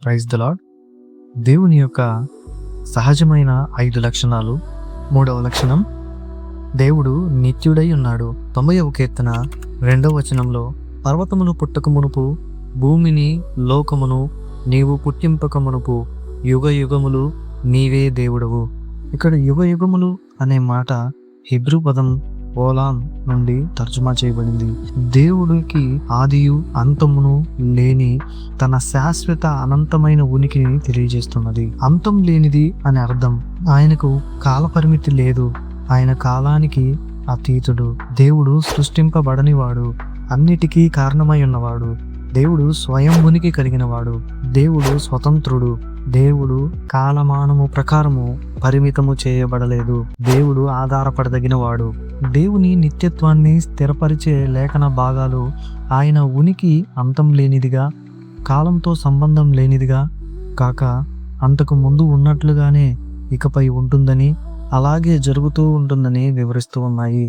Praise the lord. దేవుని యొక్క సహజమైన 5 లక్షణాలు. 3వ లక్షణం, దేవుడు నిత్యుడై ఉన్నాడు. 90వ కీర్తన 2వ వచనంలో, పర్వతములు పుట్టక మునుపు, భూమిని లోకమును నీవు పుట్టింపక మునుపు, యుగ యుగములు నీవే దేవుడవు. ఇక్కడ యుగ యుగములు అనే మాట హెబ్రూ పదం ఓలాం నుండి తర్జుమా చేయబడింది. దేవుడికి ఆదియు అంతమును లేని తన శాశ్వత అనంతమైన ఉనికిని తెలియజేస్తున్నది. అంతం లేనిది అని అర్థం. ఆయనకు కాలపరిమితి లేదు. ఆయన కాలానికి అతీతుడు. దేవుడు సృష్టింపబడనివాడు, అన్నిటికీ కారణమై ఉన్నవాడు. దేవుడు స్వయం ఉనికి కలిగినవాడు. దేవుడు స్వతంత్రుడు. దేవుడు కాలమానము ప్రకారము పరిమితము చేయబడలేదు. దేవుడు ఆధారపడదగిన వాడు. దేవుని నిత్యత్వాన్ని స్థిరపరిచే లేఖన భాగాలు ఆయన ఉనికి అంతం లేనిదిగా, కాలంతో సంబంధం లేనిదిగా కాక అంతకు ముందు ఉన్నట్లుగానే ఇకపై ఉంటుందని, అలాగే జరుగుతూ ఉంటుందని వివరిస్తూ ఉన్నాయి.